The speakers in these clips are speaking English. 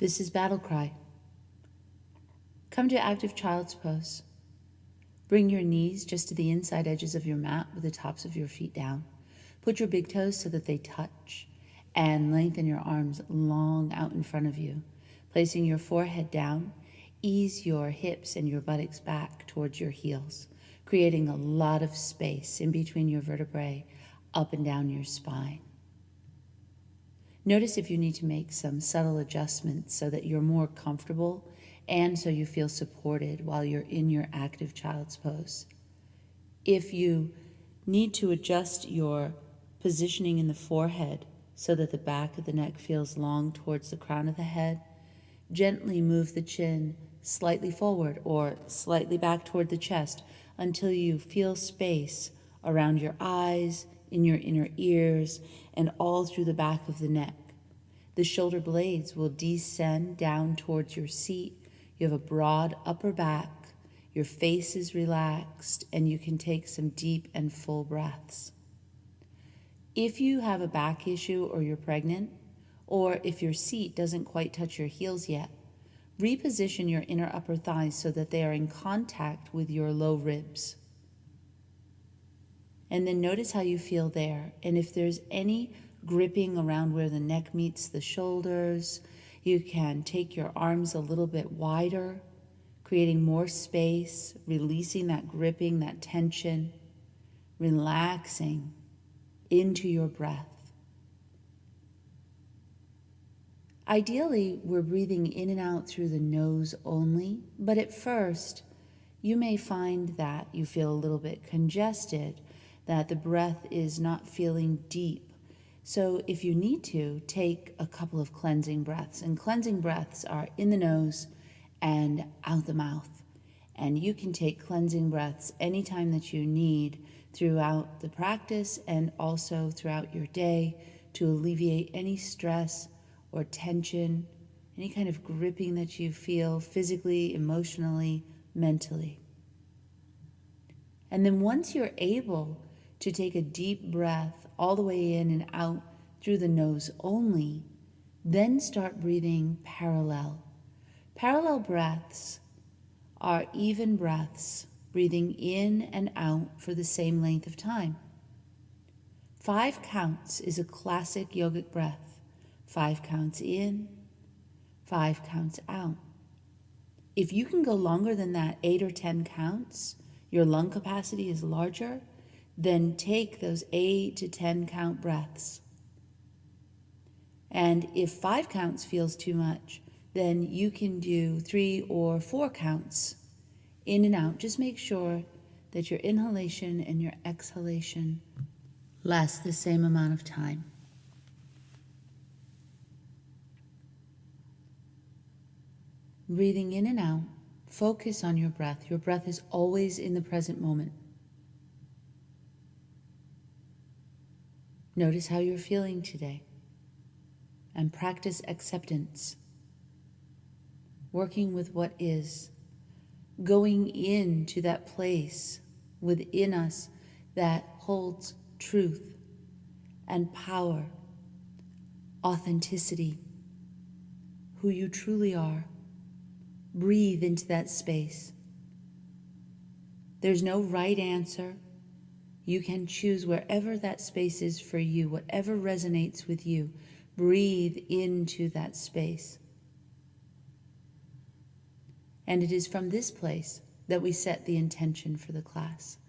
This is battle cry. Come to active child's pose. Bring your knees just to the inside edges of your mat with the tops of your feet down. Put your big toes so that they touch and lengthen your arms long out in front of you. Placing your forehead down, ease your hips and your buttocks back towards your heels, creating a lot of space in between your vertebrae, up and down your spine. Notice if you need to make some subtle adjustments so that you're more comfortable and so you feel supported while you're in your active child's pose. If you need to adjust your positioning in the forehead so that the back of the neck feels long towards the crown of the head, gently move the chin slightly forward or slightly back toward the chest until you feel space around your eyes, in your inner ears, and all through the back of the neck. The shoulder blades will descend down towards your seat. You have a broad upper back, your face is relaxed, and you can take some deep and full breaths. If you have a back issue or you're pregnant, or if your seat doesn't quite touch your heels yet, reposition your inner upper thighs so that they are in contact with your low ribs. And then notice how you feel there. And if there's any gripping around where the neck meets the shoulders, you can take your arms a little bit wider, creating more space, releasing that gripping, that tension, relaxing into your breath. Ideally, we're breathing in and out through the nose only, but at first, you may find that you feel a little bit congested, that the breath is not feeling deep. So if you need to, take a couple of cleansing breaths. And cleansing breaths are in the nose and out the mouth. And you can take cleansing breaths anytime that you need throughout the practice and also throughout your day to alleviate any stress or tension, any kind of gripping that you feel physically, emotionally, mentally. And then once you're able to take a deep breath all the way in and out through the nose only, then start breathing parallel. Parallel breaths are even breaths, breathing in and out for the same length of time. 5 counts is a classic yogic breath. 5 counts in, 5 counts out. If you can go longer than that, 8 or 10 counts, your lung capacity is larger, then take those 8 to 10 count breaths. And if 5 counts feels too much, then you can do 3 or 4 counts in and out. Just make sure that your inhalation and your exhalation last the same amount of time. Breathing in and out, focus on your breath. Your breath is always in the present moment. Notice how you're feeling today and practice acceptance. Working with what is, going into that place within us that holds truth and power, authenticity, who you truly are. Breathe into that space. There's no right answer. You can choose wherever that space is for you, whatever resonates with you. Breathe into that space. And it is from this place that we set the intention for the class.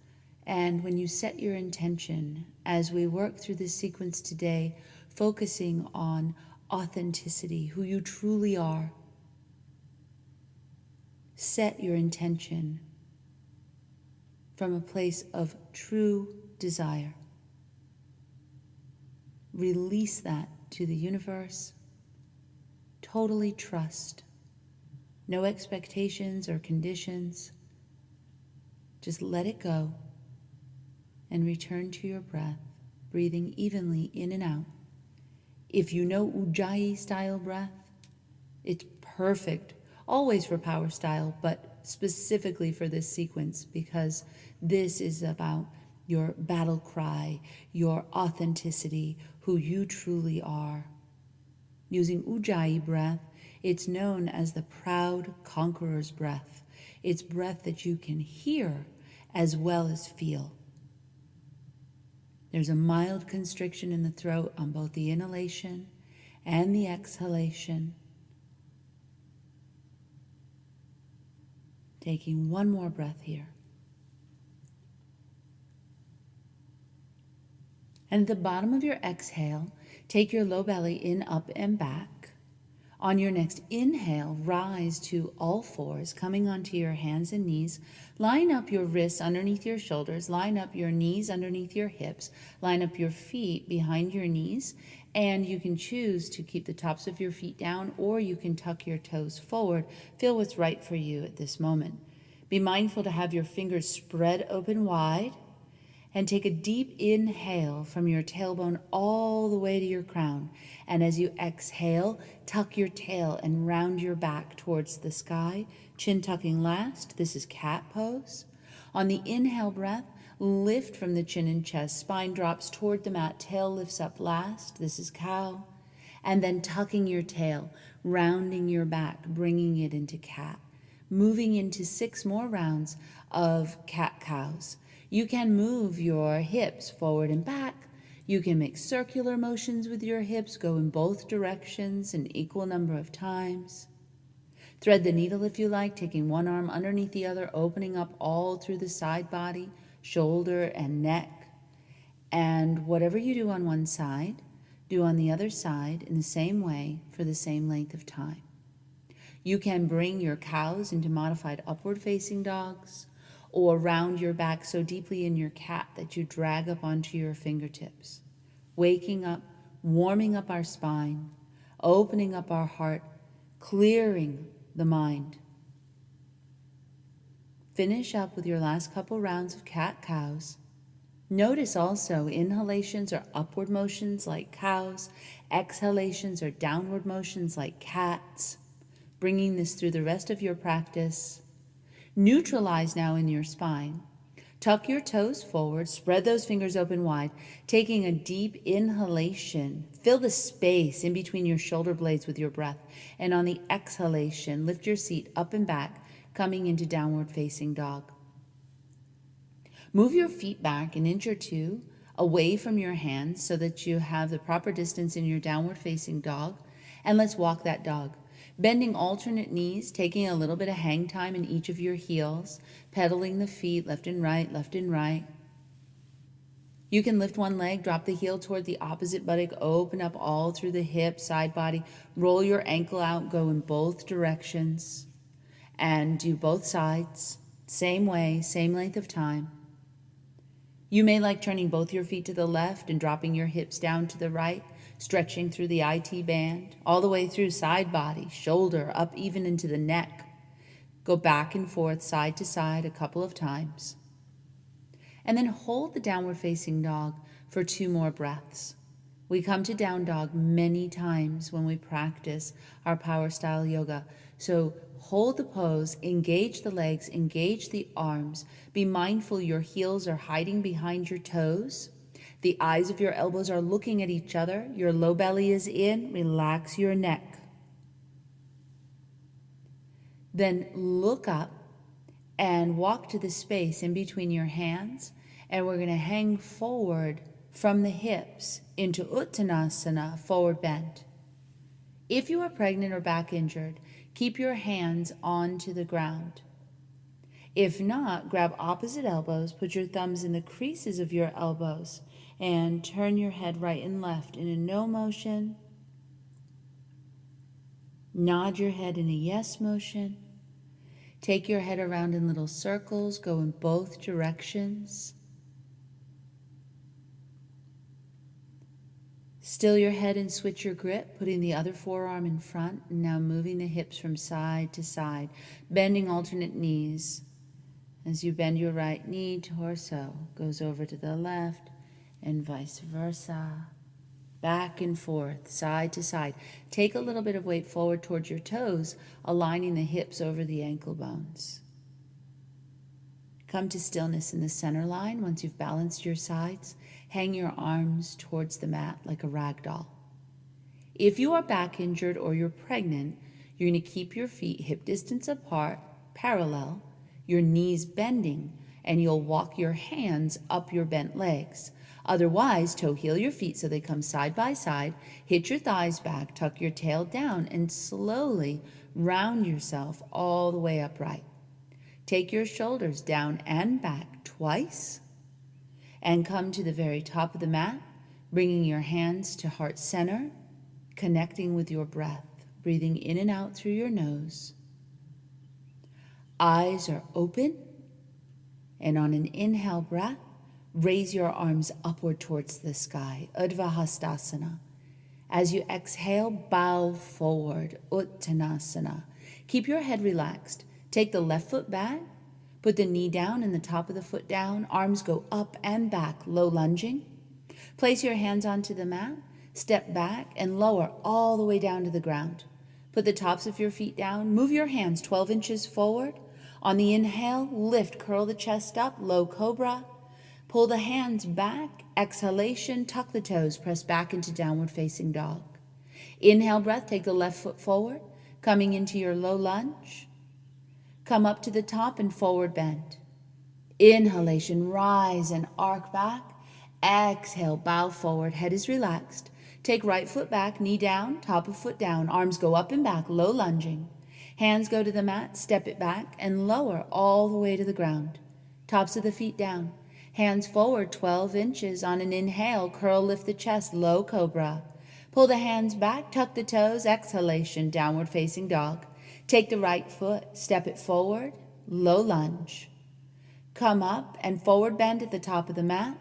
And when you set your intention, as we work through this sequence today, focusing on authenticity, who you truly are, set your intention from a place of true desire. Release that to the universe. Totally trust. No expectations or conditions. Just let it go and return to your breath, breathing evenly in and out. If you know Ujjayi style breath, it's perfect. Always for power style, but specifically for this sequence, because this is about your battle cry, your authenticity, who you truly are. Using Ujjayi breath, It's known as the proud conqueror's breath. It's breath that you can hear as well as feel. There's a mild constriction in the throat on both the inhalation and the exhalation. Taking one more breath here. And at the bottom of your exhale, take your low belly in, up, and back. On your next inhale, rise to all fours, coming onto your hands and knees. Line up your wrists underneath your shoulders. Line up your knees underneath your hips. Line up your feet behind your knees. And you can choose to keep the tops of your feet down, or you can tuck your toes forward. Feel what's right for you at this moment. Be mindful to have your fingers spread open wide. And take a deep inhale from your tailbone all the way to your crown. And as you exhale, tuck your tail and round your back towards the sky. Chin tucking last. This is cat pose. On the inhale breath, lift from the chin and chest. Spine drops toward the mat. Tail lifts up last. This is cow. And then tucking your tail, rounding your back, bringing it into cat. Moving into 6 more rounds of cat-cows. You can move your hips forward and back. You can make circular motions with your hips, go in both directions an equal number of times. Thread the needle if you like, taking one arm underneath the other, opening up all through the side body, shoulder and neck. And whatever you do on one side, do on the other side in the same way for the same length of time. You can bring your cows into modified upward facing dogs, or round your back so deeply in your cat that you drag up onto your fingertips. Waking up, warming up our spine, opening up our heart, clearing the mind. Finish up with your last couple rounds of cat-cows. Notice also inhalations are upward motions like cows, exhalations are downward motions like cats. Bringing this through the rest of your practice. Neutralize now in your spine. Tuck your toes forward, spread those fingers open wide, taking a deep inhalation. Fill the space in between your shoulder blades with your breath. And on the exhalation, lift your seat up and back, coming into downward facing dog. Move your feet back an inch or two away from your hands so that you have the proper distance in your downward facing dog. And let's walk that dog. Bending alternate knees, taking a little bit of hang time in each of your heels, pedaling the feet left and right, left and right. You can lift one leg, drop the heel toward the opposite buttock, open up all through the hip, side body, roll your ankle out, go in both directions, and do both sides, same way, same length of time. You may like turning both your feet to the left and dropping your hips down to the right, stretching through the IT band, all the way through side body, shoulder, up even into the neck. Go back and forth, side to side a couple of times. And then hold the downward facing dog for 2 more breaths. We come to down dog many times when we practice our power style yoga. So hold the pose, engage the legs, engage the arms. Be mindful your heels are hiding behind your toes. The eyes of your elbows are looking at each other. Your low belly is in. Relax your neck. Then look up and walk to the space in between your hands. And we're going to hang forward from the hips into Uttanasana, forward bend. If you are pregnant or back injured, keep your hands onto the ground. If not, grab opposite elbows, put your thumbs in the creases of your elbows, and turn your head right and left in a no motion. Nod your head in a yes motion. Take your head around in little circles, go in both directions. Still your head and switch your grip, putting the other forearm in front, and now moving the hips from side to side, bending alternate knees. As you bend your right knee, torso goes over to the left, and vice versa. Back and forth, side to side. Take a little bit of weight forward towards your toes, aligning the hips over the ankle bones. Come to stillness in the center line. Once you've balanced your sides, hang your arms towards the mat like a rag doll. If you are back injured or you're pregnant, You're going to keep your feet hip distance apart, parallel, your knees bending, and you'll walk your hands up your bent legs. Otherwise, toe heel your feet so they come side by side, hit your thighs back, tuck your tail down, and slowly round yourself all the way upright. Take your shoulders down and back twice, and come to the very top of the mat, bringing your hands to heart center, connecting with your breath, breathing in and out through your nose. Eyes are open, and on an inhale breath, raise your arms upward towards the sky, Urdhva Hastasana. As you exhale, bow forward, Uttanasana. Keep your head relaxed. Take the left foot back, put the knee down and the top of the foot down, arms go up and back, low lunging. Place your hands onto the mat, step back and lower all the way down to the ground. Put the tops of your feet down, move your hands 12 inches forward. On the inhale, lift, curl the chest up, low cobra. Pull the hands back, exhalation, tuck the toes, press back into downward facing dog. Inhale breath, take the left foot forward, coming into your low lunge. Come up to the top and forward bend. Inhalation, rise and arc back. Exhale, bow forward, head is relaxed. Take right foot back, knee down, top of foot down, arms go up and back, low lunging. Hands go to the mat, step it back and lower all the way to the ground. Tops of the feet down. Hands forward 12 inches. On an inhale, curl, lift the chest, low cobra. Pull the hands back, tuck the toes, exhalation, downward facing dog. Take the right foot, step it forward, low lunge. Come up and forward bend at the top of the mat.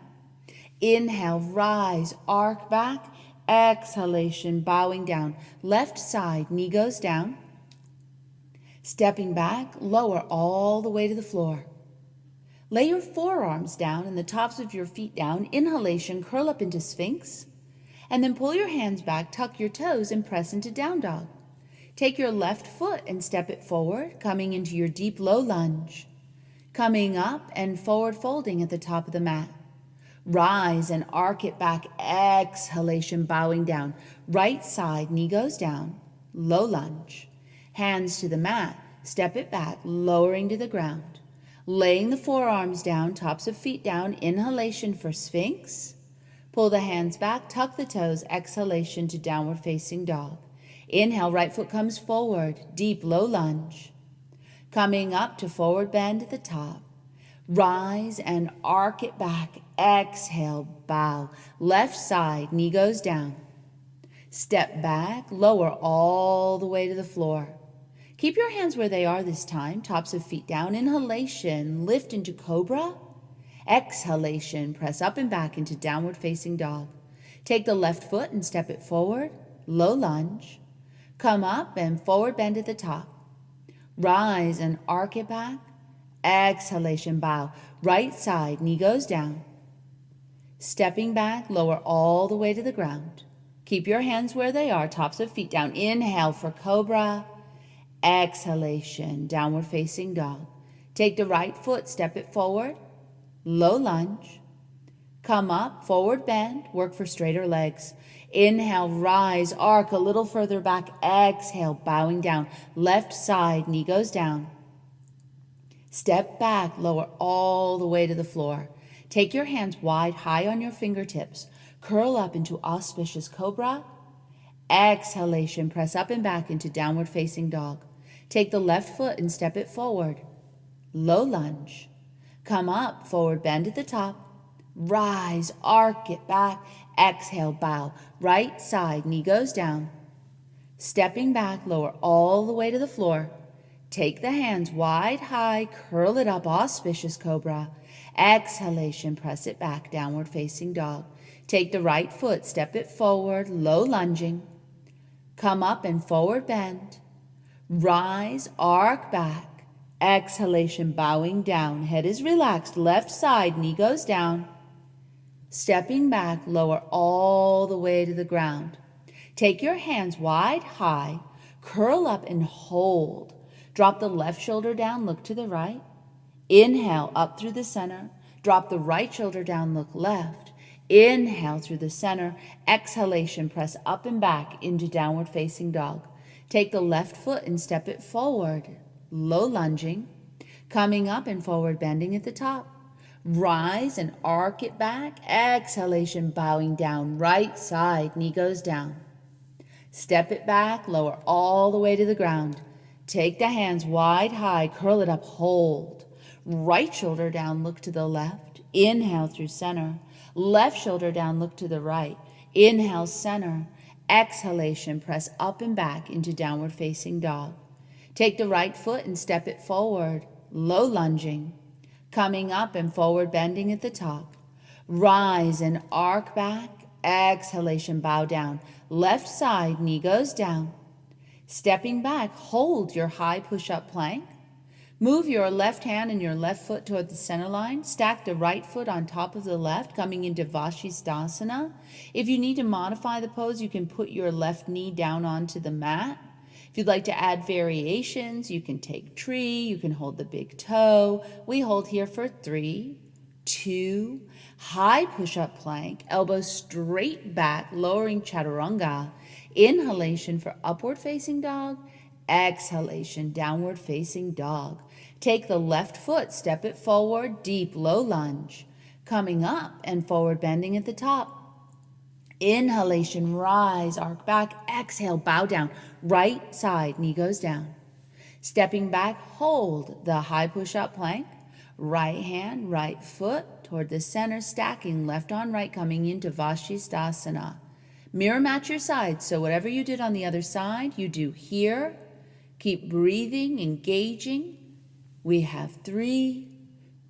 Inhale, rise, arc back. Exhalation, bowing down. Left side, knee goes down. Stepping back, lower all the way to the floor. Lay your forearms down and the tops of your feet down. Inhalation, curl up into Sphinx. And then pull your hands back, tuck your toes, and press into down dog. Take your left foot and step it forward, coming into your deep low lunge. Coming up and forward folding at the top of the mat. Rise and arc it back. Exhalation, bowing down. Right side, knee goes down. Low lunge. Hands to the mat. Step it back, lowering to the ground. Laying the forearms down, tops of feet down. Inhalation for Sphinx. Pull the hands back, tuck the toes. Exhalation to downward facing dog. Inhale, right foot comes forward. Deep low lunge. Coming up to forward bend at the top. Rise and arc it back. Exhale, bow. Left side, knee goes down. Step back, lower all the way to the floor. Keep your hands where they are this time, tops of feet down. Inhalation, lift into cobra. Exhalation, press up and back into downward facing dog. Take the left foot and step it forward, low lunge. Come up and forward bend at the top. Rise and arc it back. Exhalation, bow. Right side, knee goes down. Stepping back, lower all the way to the ground. Keep your hands where they are, tops of feet down. Inhale for cobra. Exhalation, downward facing dog. Take the right foot, step it forward. Low lunge. Come up, forward bend, work for straighter legs. Inhale, rise, arc a little further back. Exhale, bowing down. Left side, knee goes down. Step back, lower all the way to the floor. Take your hands wide, high on your fingertips. Curl up into auspicious cobra. Exhalation, press up and back into downward facing dog. Take the left foot and step it forward. Low lunge. Come up, forward bend at the top. Rise, arc it back. Exhale, bow. Right side, knee goes down. Stepping back, lower all the way to the floor. Take the hands wide, high, curl it up, auspicious cobra. Exhalation, press it back, downward facing dog. Take the right foot, step it forward, low lunging. Come up and forward bend. Rise, arc back. Exhalation, bowing down. Head is relaxed, left side, knee goes down. Stepping back, lower all the way to the ground. Take your hands wide, high, curl up and hold. Drop the left shoulder down, look to the right. Inhale, up through the center. Drop the right shoulder down, look left. Inhale through the center. Exhalation, press up and back into downward facing dog. Take the left foot and step it forward, low lunging, coming up and forward bending at the top. Rise and arc it back. Exhalation, bowing down, right side, knee goes down. Step it back, lower all the way to the ground. Take the hands wide high, curl it up, hold. Right shoulder down, look to the left. Inhale through center. Left shoulder down, look to the right. Inhale, center. Exhalation, press up and back into downward facing dog. Take the right foot and step it forward, low lunging. Coming up and forward bending at the top. Rise and arc back. Exhalation, bow down. Left side, knee goes down. Stepping back, hold your high push-up plank. Move your left hand and your left foot toward the center line. Stack the right foot on top of the left, coming into Vashisthasana. If you need to modify the pose, you can put your left knee down onto the mat. If you'd like to add variations, you can take tree, you can hold the big toe. We hold here for 3, 2, high push-up plank, elbows straight back, lowering chaturanga. Inhalation for upward facing dog, exhalation, downward facing dog. Take the left foot, step it forward, deep, low lunge. Coming up and forward bending at the top. Inhalation, rise, arc back, exhale, bow down. Right side, knee goes down. Stepping back, hold the high push-up plank. Right hand, right foot toward the center, stacking left on right, coming into Vashisthasana. Mirror match your sides, so whatever you did on the other side, you do here. Keep breathing, engaging. We have 3,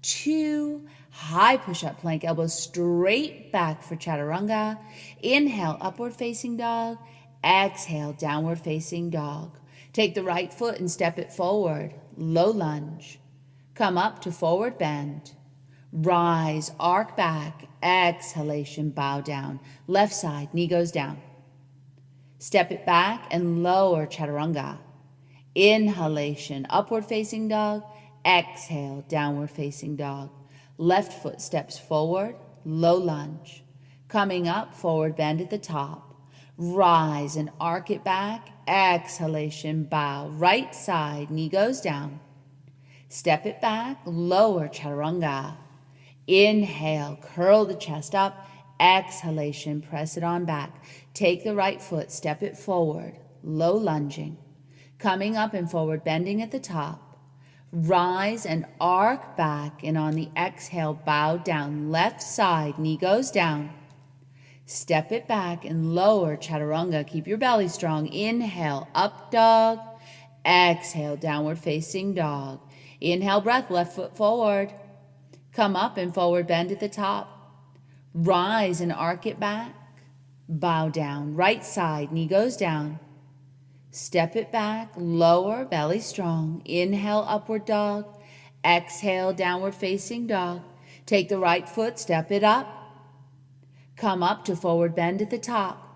2, high push-up plank, elbows straight back for chaturanga. Inhale, upward facing dog. Exhale, downward facing dog. Take the right foot and step it forward, low lunge. Come up to forward bend. Rise, arc back, exhalation, bow down. Left side, knee goes down. Step it back and lower chaturanga. Inhalation, upward facing dog. Exhale, downward facing dog. Left foot steps forward, low lunge. Coming up, forward bend at the top. Rise and arc it back. Exhalation, bow. Right side, knee goes down. Step it back, lower chaturanga. Inhale, curl the chest up. Exhalation, press it on back. Take the right foot, step it forward, low lunging. Coming up and forward bending at the top. Rise and arc back, and on the exhale, bow down. Left side, knee goes down. Step it back and lower chaturanga. Keep your belly strong. Inhale, up dog. Exhale, downward facing dog. Inhale, breath, left foot forward. Come up and forward bend at the top. Rise and arc it back. Bow down. Right side, knee goes down. Step it back, lower, belly strong. Inhale, upward dog. Exhale, downward facing dog. Take the right foot, step it up. Come up to forward bend at the top.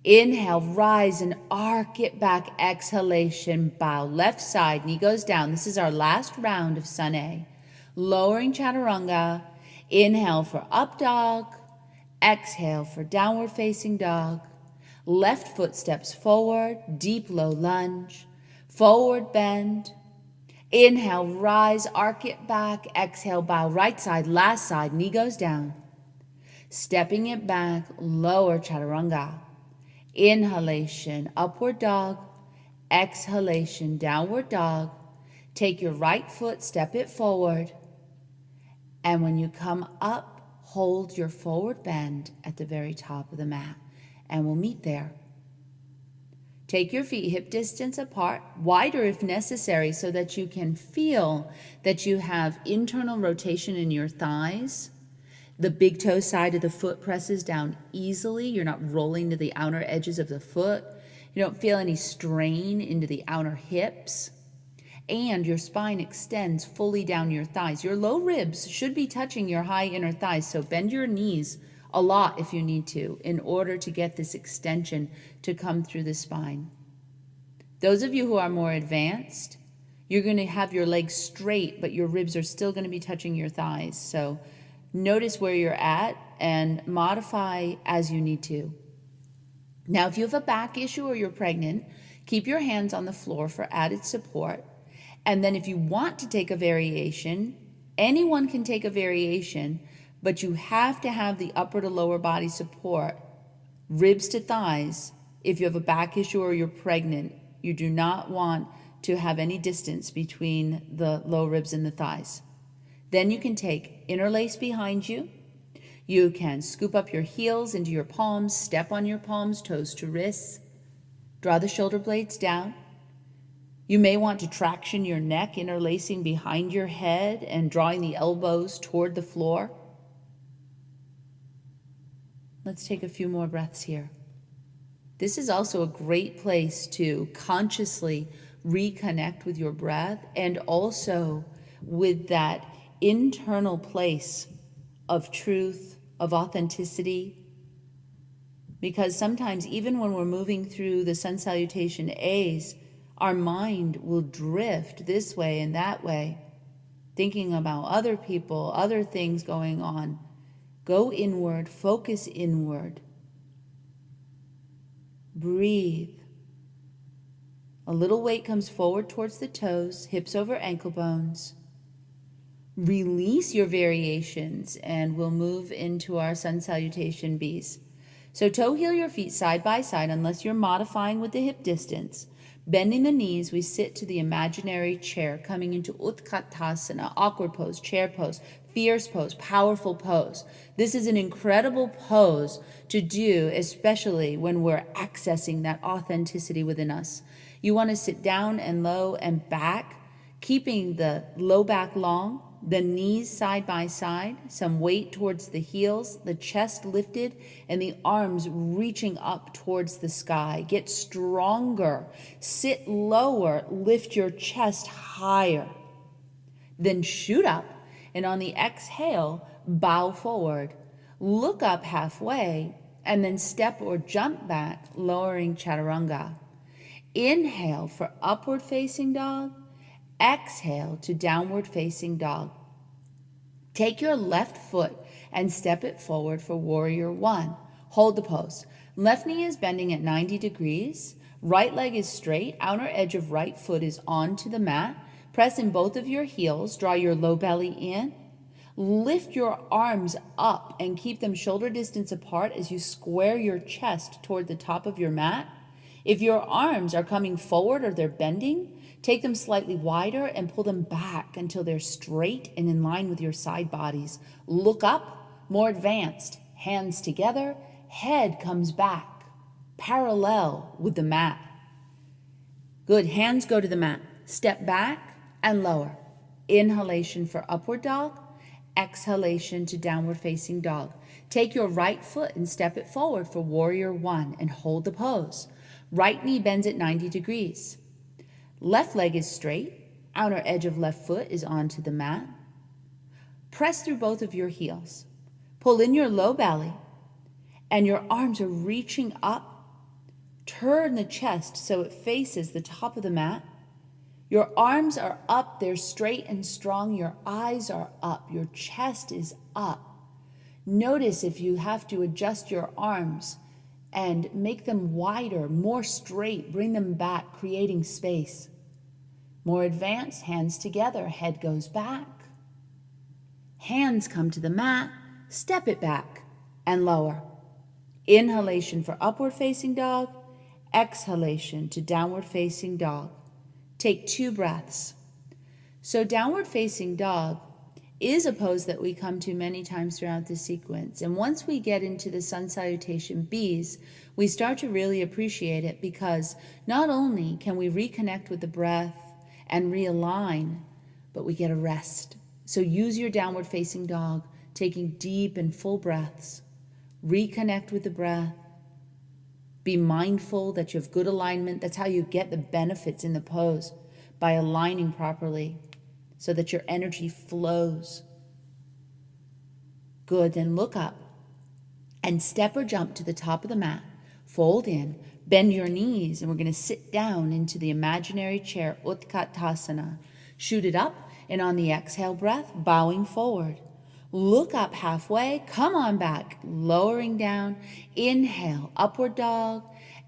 Inhale, rise and arc it back. Exhalation, bow. Left side, knee goes down. This is our last round of Sun A. Lowering chaturanga. Inhale for up dog. Exhale for downward facing dog. Left foot steps forward, deep low lunge. Forward bend. Inhale, rise, arc it back. Exhale, bow. Right side, last side, knee goes down. Stepping it back, lower chaturanga. Inhalation, upward dog. Exhalation, downward dog. Take your right foot, step it forward. And when you come up, hold your forward bend at the very top of the mat. And we'll meet there. Take your feet hip distance apart, wider if necessary, so that you can feel that you have internal rotation in your thighs. The big toe side of the foot presses down easily. You're not rolling to the outer edges of the foot. You don't feel any strain into the outer hips. And your spine extends fully down your thighs. Your low ribs should be touching your high inner thighs, so bend your knees a lot if you need to in order to get this extension to come through the spine. Those of you who are more advanced, you're going to have your legs straight, but your ribs are still going to be touching your thighs. So notice where you're at and modify as you need to. Now, if you have a back issue or you're pregnant, keep your hands on the floor for added support. And then if you want to take a variation, anyone can take a variation, but you have to have the upper to lower body support, ribs to thighs. If you have a back issue or you're pregnant, you do not want to have any distance between the low ribs and the thighs. Then you can take interlace behind you. You can scoop up your heels into your palms, step on your palms, toes to wrists. Draw the shoulder blades down. You may want to traction your neck, interlacing behind your head and drawing the elbows toward the floor. Let's take a few more breaths here. This is also a great place to consciously reconnect with your breath and also with that internal place of truth, of authenticity. Because sometimes, even when we're moving through the sun salutation A's, our mind will drift this way and that way, thinking about other people, other things going on. Go inward, focus inward. Breathe. A little weight comes forward towards the toes, hips over ankle bones. Release your variations and we'll move into our sun salutation B's. So toe heel your feet side by side unless you're modifying with the hip distance. Bending the knees, we sit to the imaginary chair, coming into Utkatasana, awkward pose, chair pose, fierce pose, powerful pose. This is an incredible pose to do, especially when we're accessing that authenticity within us. You want to sit down and low and back, keeping the low back long, the knees side by side, some weight towards the heels, the chest lifted, and the arms reaching up towards the sky. Get stronger. Sit lower. Lift your chest higher. Then shoot up, and on the exhale, bow forward. Look up halfway, and then step or jump back, lowering chaturanga. Inhale for upward facing dog. Exhale to downward facing dog. Take your left foot and step it forward for warrior one. Hold the pose. Left knee is bending at 90 degrees. Right leg is straight. Outer edge of right foot is onto the mat. Press in both of your heels. Draw your low belly in. Lift your arms up and keep them shoulder distance apart as you square your chest toward the top of your mat. If your arms are coming forward or they're bending, take them slightly wider and pull them back until they're straight and in line with your side bodies. Look up, more advanced. Hands together, head comes back, parallel with the mat. Good, hands go to the mat. Step back and lower. Inhalation for upward dog, exhalation to downward facing dog. Take your right foot and step it forward for warrior one and hold the pose. Right knee bends at 90 degrees. Left leg is straight. Outer edge of left foot is onto the mat. Press through both of your heels. Pull in your low belly and your arms are reaching up. Turn the chest so it faces the top of the mat. Your arms are up, they're straight and strong. Your eyes are up, your chest is up. Notice if you have to adjust your arms and make them wider, more straight, bring them back, creating space. More advanced, hands together, head goes back. Hands come to the mat, step it back and lower. Inhalation for upward facing dog, exhalation to downward facing dog. Take 2 breaths. So downward facing dog is a pose that we come to many times throughout the sequence. And once we get into the sun salutation B's, we start to really appreciate it because not only can we reconnect with the breath and realign, but we get a rest. So use your downward facing dog, taking deep and full breaths. Reconnect with the breath. Be mindful that you have good alignment. That's how you get the benefits in the pose, by aligning properly so that your energy flows. Good, then look up and step or jump to the top of the mat. Fold in, bend your knees, and we're going to sit down into the imaginary chair, Utkatasana. Shoot it up, and on the exhale breath, bowing forward. Look up halfway. Come on back. Lowering down. Inhale, upward dog.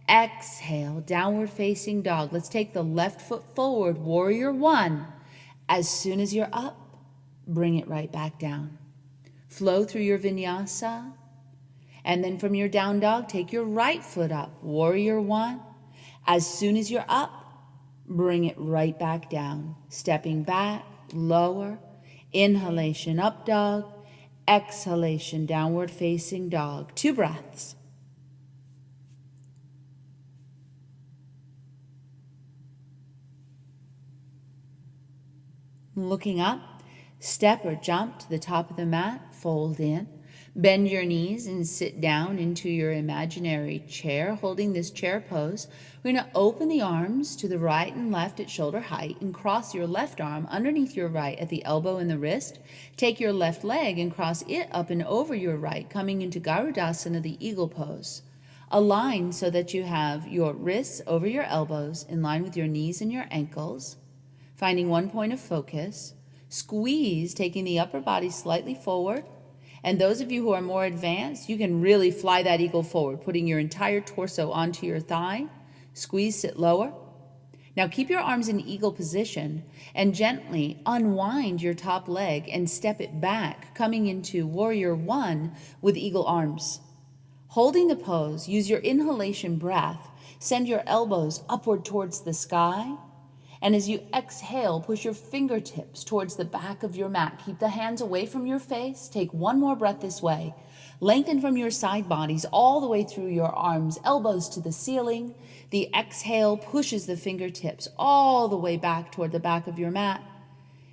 Exhale, downward facing dog. Let's take the left foot forward, warrior one. As soon as you're up, bring it right back down. Flow through your vinyasa. And then from your down dog, take your right foot up, warrior one. As soon as you're up, bring it right back down. Stepping back, lower. Inhalation, up dog. Exhalation, downward facing dog. 2 breaths. Looking up, step or jump to the top of the mat, fold in. Bend your knees and sit down into your imaginary chair, holding this chair pose. We're going to open the arms to the right and left at shoulder height and cross your left arm underneath your right at the elbow and the wrist. Take your left leg and cross it up and over your right, coming into Garudasana, the eagle pose. Align so that you have your wrists over your elbows in line with your knees and your ankles. Finding one point of focus. Squeeze, taking the upper body slightly forward. And those of you who are more advanced, you can really fly that eagle forward, putting your entire torso onto your thigh. Squeeze, sit lower. Now keep your arms in eagle position and gently unwind your top leg and step it back, coming into warrior one with eagle arms. Holding the pose, use your inhalation breath. Send your elbows upward towards the sky. And as you exhale, push your fingertips towards the back of your mat. Keep the hands away from your face. Take one more breath this way. Lengthen from your side bodies all the way through your arms, elbows to the ceiling. The exhale pushes the fingertips all the way back toward the back of your mat.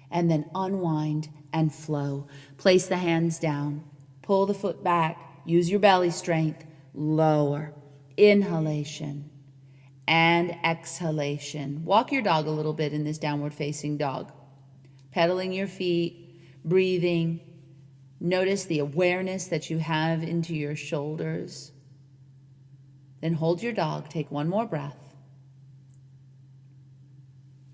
And then unwind and flow. Place the hands down. Pull the foot back. Use your belly strength. Lower. Inhalation. And exhalation. Walk your dog a little bit in this downward facing dog. Pedaling your feet, breathing. Notice the awareness that you have into your shoulders. Then hold your dog. Take one more breath.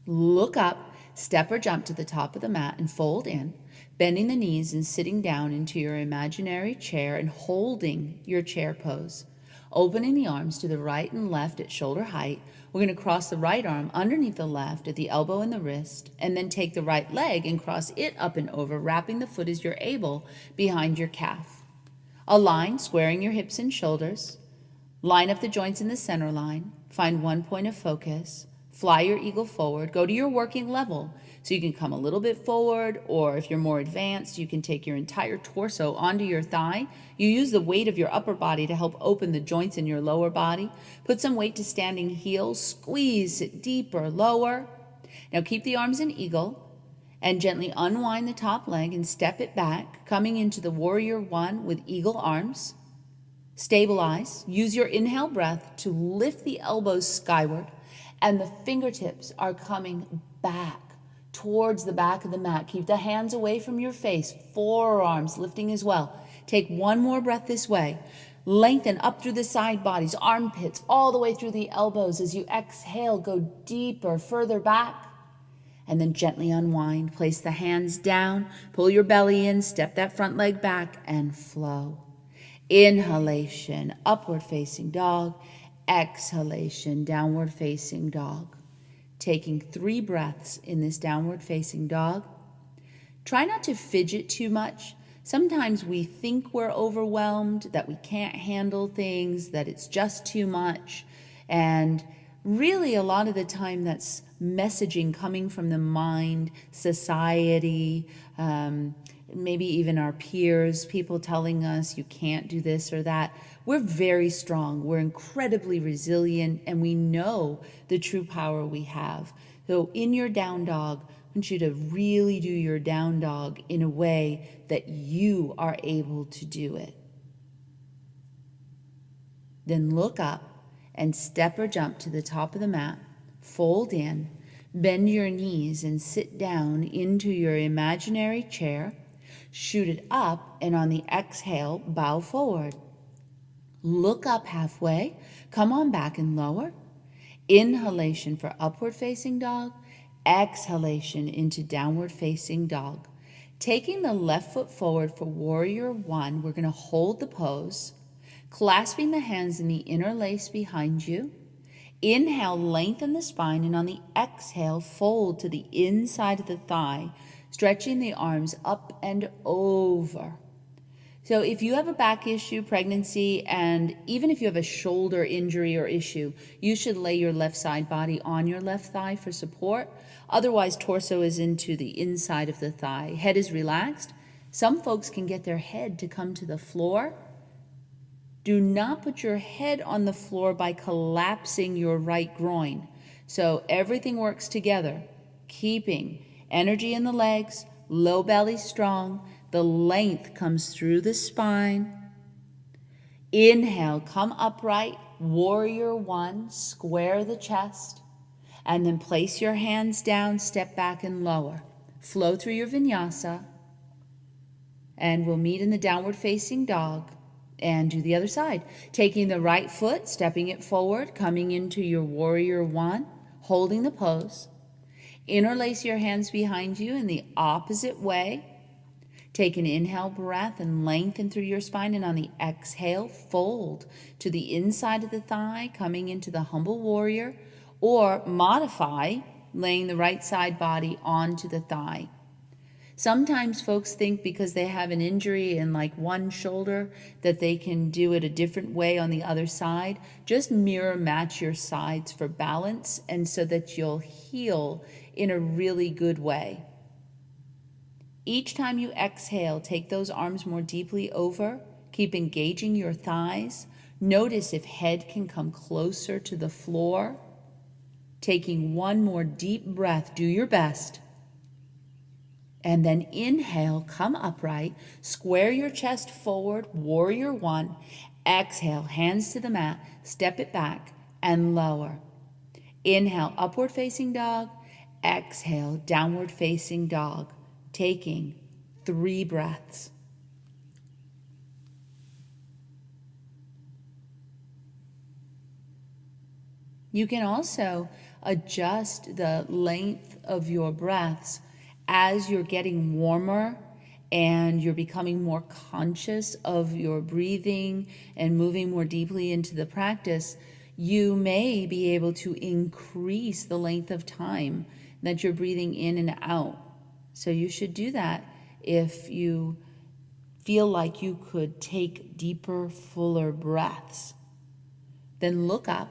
Look up, step or jump to the top of the mat and fold in, bending the knees and sitting down into your imaginary chair and holding your chair pose. Opening the arms to the right and left at shoulder height. We're going to cross the right arm underneath the left at the elbow and the wrist, and then take the right leg and cross it up and over, wrapping the foot as you're able behind your calf. Align, squaring your hips and shoulders. Line up the joints in the center line. Find one point of focus. Fly your eagle forward. Go to your working level. So you can come a little bit forward, or if you're more advanced, you can take your entire torso onto your thigh. You use the weight of your upper body to help open the joints in your lower body. Put some weight to standing heels. Squeeze, sit deeper, lower. Now keep the arms in eagle and gently unwind the top leg and step it back, coming into the warrior one with eagle arms. Stabilize. Use your inhale breath to lift the elbows skyward, and the fingertips are coming back towards the back of the mat. Keep the hands away from your face, forearms lifting as well. Take one more breath this way. Lengthen up through the side bodies, armpits, all the way through the elbows. As you exhale, go deeper, further back, and then gently unwind. Place the hands down, pull your belly in, step that front leg back, and flow. Inhalation, upward facing dog. Exhalation, downward facing dog. Taking 3 breaths in this downward facing dog. Try not to fidget too much. Sometimes we think we're overwhelmed, that we can't handle things, that it's just too much. And really a lot of the time that's messaging coming from the mind, society, maybe even our peers, people telling us you can't do this or that. We're very strong. We're incredibly resilient, and we know the true power we have. So in your down dog, I want you to really do your down dog in a way that you are able to do it. Then look up and step or jump to the top of the mat. Fold in, bend your knees and sit down into your imaginary chair. Shoot it up, and on the exhale, bow forward. Look up halfway, come on back and lower. Inhalation for upward facing dog, exhalation into downward facing dog. Taking the left foot forward for warrior one, we're going to hold the pose, clasping the hands in the inner lace behind you. Inhale, lengthen the spine, and on the exhale, fold to the inside of the thigh, stretching the arms up and over. So if you have a back issue, pregnancy, and even if you have a shoulder injury or issue, you should lay your left side body on your left thigh for support. Otherwise, torso is into the inside of the thigh. Head is relaxed. Some folks can get their head to come to the floor. Do not put your head on the floor by collapsing your right groin. So everything works together, keeping energy in the legs, low belly strong. The length comes through the spine. Inhale, come upright, warrior one, square the chest, and then place your hands down, step back and lower. Flow through your vinyasa, and we'll meet in the downward facing dog and do the other side. Taking the right foot, stepping it forward, coming into your warrior one, holding the pose. Interlace your hands behind you in the opposite way. Take an inhale breath and lengthen through your spine, and on the exhale, fold to the inside of the thigh, coming into the humble warrior, or modify, laying the right side body onto the thigh. Sometimes folks think because they have an injury in like one shoulder that they can do it a different way on the other side. Just mirror match your sides for balance and so that you'll heal in a really good way. Each time you exhale, take those arms more deeply over. Keep engaging your thighs. Notice if head can come closer to the floor. Taking one more deep breath, do your best. And then inhale, come upright, square your chest forward, warrior one. Exhale, hands to the mat, step it back and lower. Inhale, upward facing dog. Exhale, downward facing dog. Taking 3 breaths. You can also adjust the length of your breaths as you're getting warmer and you're becoming more conscious of your breathing and moving more deeply into the practice. You may be able to increase the length of time that you're breathing in and out. So you should do that if you feel like you could take deeper, fuller breaths. Then look up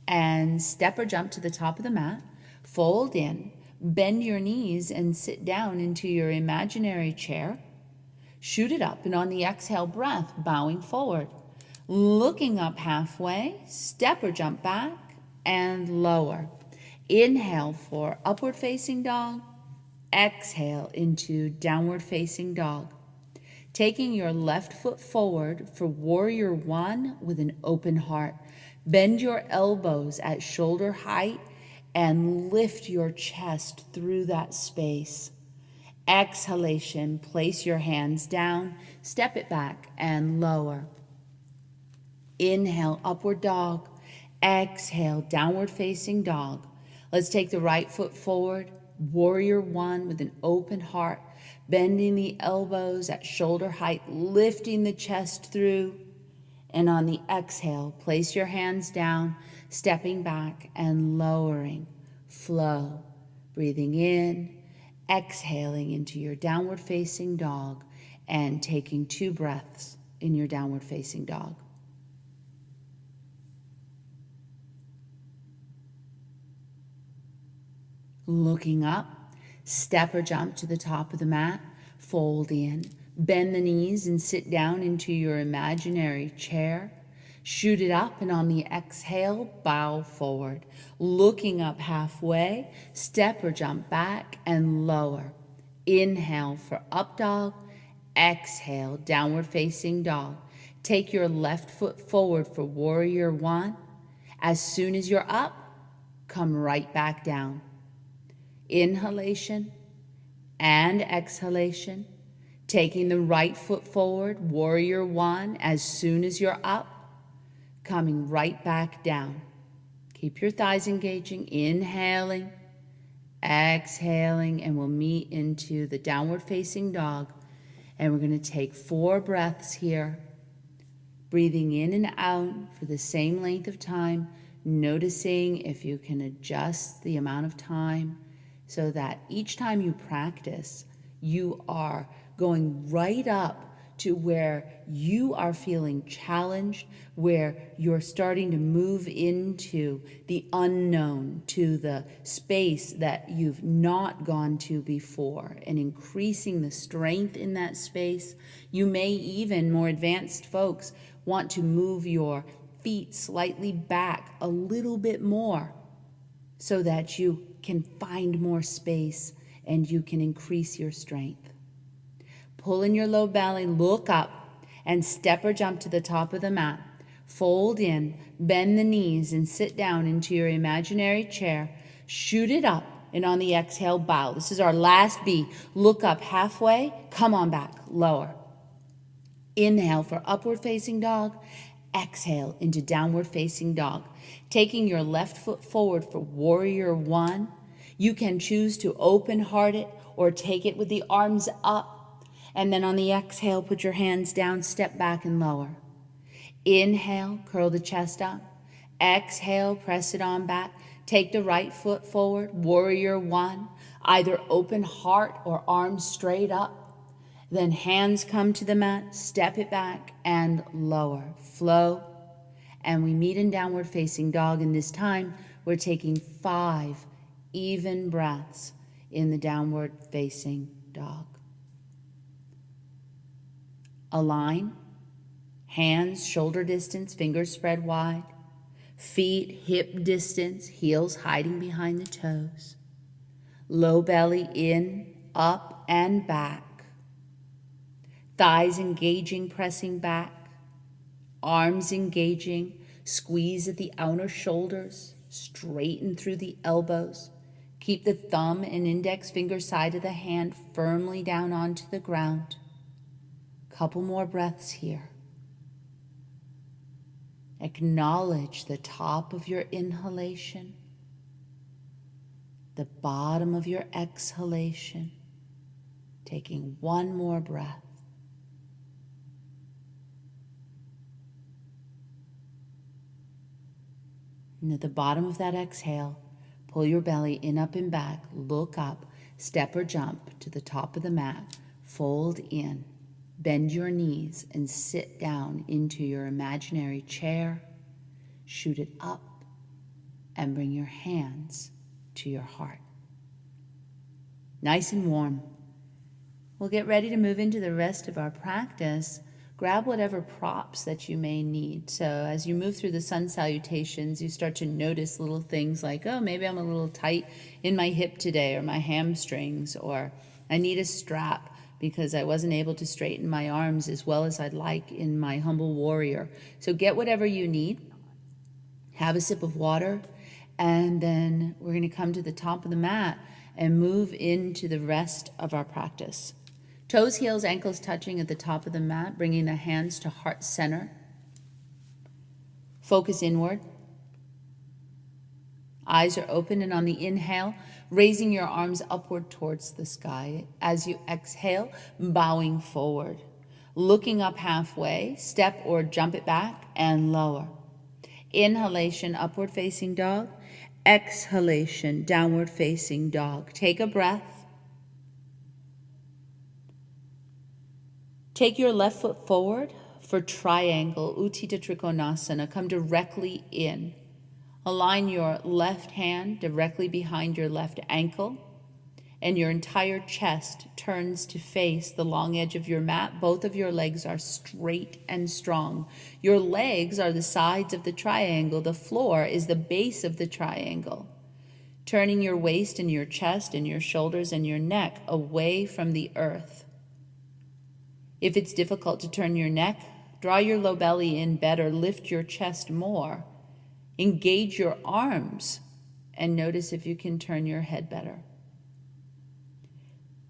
and step or jump to the top of the mat, fold in, bend your knees and sit down into your imaginary chair. Shoot it up, and on the exhale breath, bowing forward. Looking up halfway, step or jump back and lower. Inhale for upward facing dog. Exhale into downward facing dog. Taking your left foot forward for warrior one with an open heart. Bend your elbows at shoulder height and lift your chest through that space. Exhalation, place your hands down, step it back and lower. Inhale, upward dog. Exhale, downward facing dog. Let's take the right foot forward, warrior one with an open heart, bending the elbows at shoulder height, lifting the chest through. And on the exhale, place your hands down, stepping back and lowering. Flow. Breathing in, exhaling into your downward facing dog, and taking 2 breaths in your downward facing dog. Looking up, step or jump to the top of the mat, fold in, bend the knees and sit down into your imaginary chair. Shoot it up, and on the exhale, bow forward. Looking up halfway, step or jump back and lower. Inhale for up dog. Exhale, downward facing dog. Take your left foot forward for warrior one. As soon as you're up, come right back down. Inhalation and exhalation. Taking the right foot forward, warrior one. As soon as you're up, coming right back down. Keep your thighs engaging, inhaling, Exhaling, and we'll meet into the downward facing dog. And we're going to take 4 breaths here, breathing in and out for the same length of time, noticing if you can adjust the amount of time so that each time you practice, you are going right up to where you are feeling challenged, where you're starting to move into the unknown, to the space that you've not gone to before, and increasing the strength in that space. You may even, more advanced folks, want to move your feet slightly back a little bit more so that you can find more space and you can increase your strength. Pull in your low belly, look up, and step or jump to the top of the mat. Fold in, bend the knees, and sit down into your imaginary chair. Shoot it up, and on the exhale, bow. This is our last B. Look up halfway, come on back, lower. Inhale for upward facing dog. Exhale into downward facing dog. Taking your left foot forward for warrior 1. You can choose to open heart it or take it with the arms up. And then on the exhale, put your hands down, step back and lower. Inhale, curl the chest up. Exhale, press it on back. Take the right foot forward, warrior 1. Either open heart or arms straight up. Then hands come to the mat, step it back and lower. Flow. And we meet in downward facing dog. And this time we're taking 5 even breaths in the downward facing dog. Align, hands shoulder distance, fingers spread wide, feet hip distance, heels hiding behind the toes, low belly in, up and back, thighs engaging, pressing back, arms engaging, squeeze at the outer shoulders, straighten through the elbows, keep the thumb and index finger side of the hand firmly down onto the ground. Couple more breaths here. Acknowledge the top of your inhalation, the bottom of your exhalation. Taking one more breath. And at the bottom of that exhale, pull your belly in, up, and back. Look up, step or jump to the top of the mat. Fold in. Bend your knees and sit down into your imaginary chair. Shoot it up and bring your hands to your heart. Nice and warm. We'll get ready to move into the rest of our practice. Grab whatever props that you may need. So as you move through the sun salutations, you start to notice little things like, oh, maybe I'm a little tight in my hip today, or my hamstrings, or I need a strap because I wasn't able to straighten my arms as well as I'd like in my humble warrior. So get whatever you need, have a sip of water, and then we're going to come to the top of the mat and move into the rest of our practice. Toes, heels, ankles touching at the top of the mat, bringing the hands to heart center. Focus inward. Eyes are open, and on the inhale, raising your arms upward towards the sky. As you exhale, bowing forward. Looking up halfway, step or jump it back and lower. Inhalation, upward facing dog. Exhalation, downward facing dog. Take a breath. Take your left foot forward for triangle, Utthita Trikonasana. Come directly in. Align your left hand directly behind your left ankle, and your entire chest turns to face the long edge of your mat. Both of your legs are straight and strong. Your legs are the sides of the triangle. The floor is the base of the triangle. Turning your waist and your chest and your shoulders and your neck away from the earth. If it's difficult to turn your neck, draw your low belly in better, lift your chest more. Engage your arms and notice if you can turn your head better.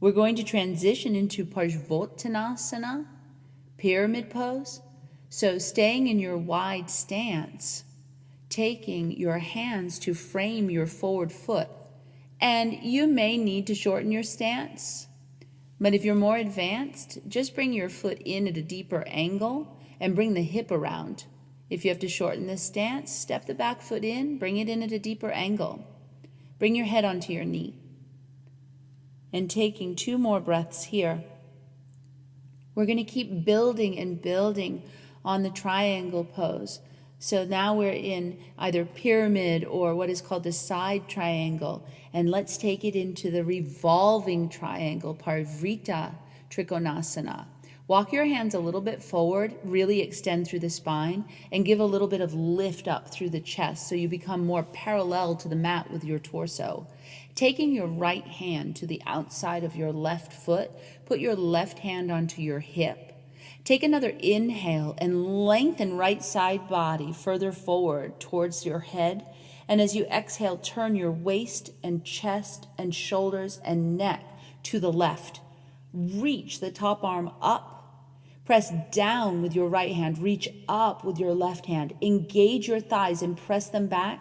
We're going to transition into Parsvottanasana, pyramid pose. So staying in your wide stance, taking your hands to frame your forward foot And you may need to shorten your stance, but if you're more advanced, just bring your foot in at a deeper angle and bring the hip around. If you have to shorten this stance, step the back foot in, bring it in at a deeper angle. Bring your head onto your knee. And taking 2 more breaths here, we're going to keep building and building on the triangle pose. So now we're in either pyramid or what is called the side triangle. And let's take it into the revolving triangle, Parivrtta Trikonasana. Walk your hands a little bit forward, really extend through the spine, and give a little bit of lift up through the chest so you become more parallel to the mat with your torso. Taking your right hand to the outside of your left foot, put your left hand onto your hip. Take another inhale and lengthen right side body further forward towards your head. And as you exhale, turn your waist and chest and shoulders and neck to the left. Reach the top arm up. Press down with your right hand. Reach up with your left hand. Engage your thighs and press them back.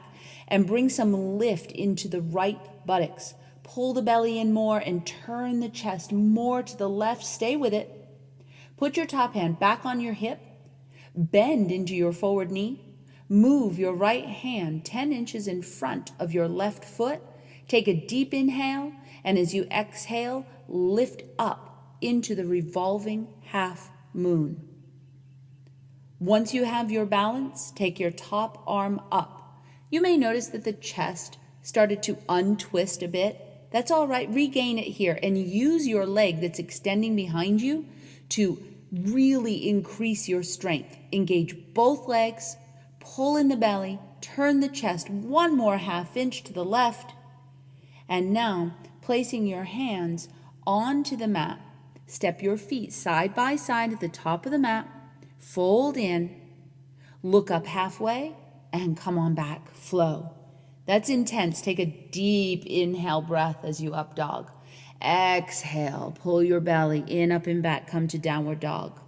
And bring some lift into the right buttocks. Pull the belly in more and turn the chest more to the left. Stay with it. Put your top hand back on your hip. Bend into your forward knee. Move your right hand 10 inches in front of your left foot. Take a deep inhale, and as you exhale, lift up into the revolving half moon. Once you have your balance, take your top arm up. You may notice that the chest started to untwist a bit. That's all right. Regain it here and use your leg that's extending behind you to really increase your strength. Engage both legs, pull in the belly, turn the chest 1 more half inch to the left. And now, placing your hands onto the mat, step your feet side by side at the top of the mat, fold in, look up halfway, and come on back, flow. That's intense. Take a deep inhale breath as you up dog. Exhale, pull your belly in, up and back, come to downward dog.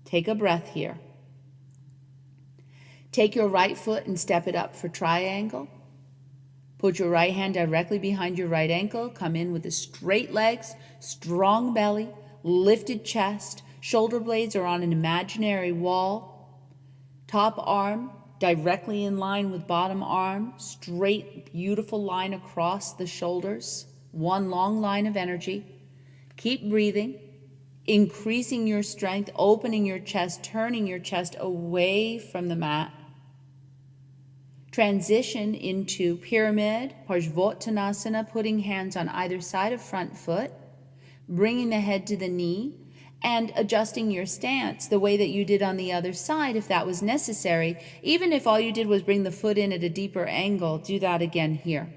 Take a breath here. Take your right foot and step it up for triangle. Put your right hand directly behind your right ankle. Come in with the straight legs, strong belly, lifted chest. Shoulder blades are on an imaginary wall. Top arm directly in line with bottom arm. Straight, beautiful line across the shoulders. 1 long line of energy. Keep breathing, increasing your strength, opening your chest, turning your chest away from the mat. Transition into pyramid, Parsvottanasana, putting hands on either side of front foot, bringing the head to the knee, and adjusting your stance the way that you did on the other side if that was necessary. Even if all you did was bring the foot in at a deeper angle, do that again here.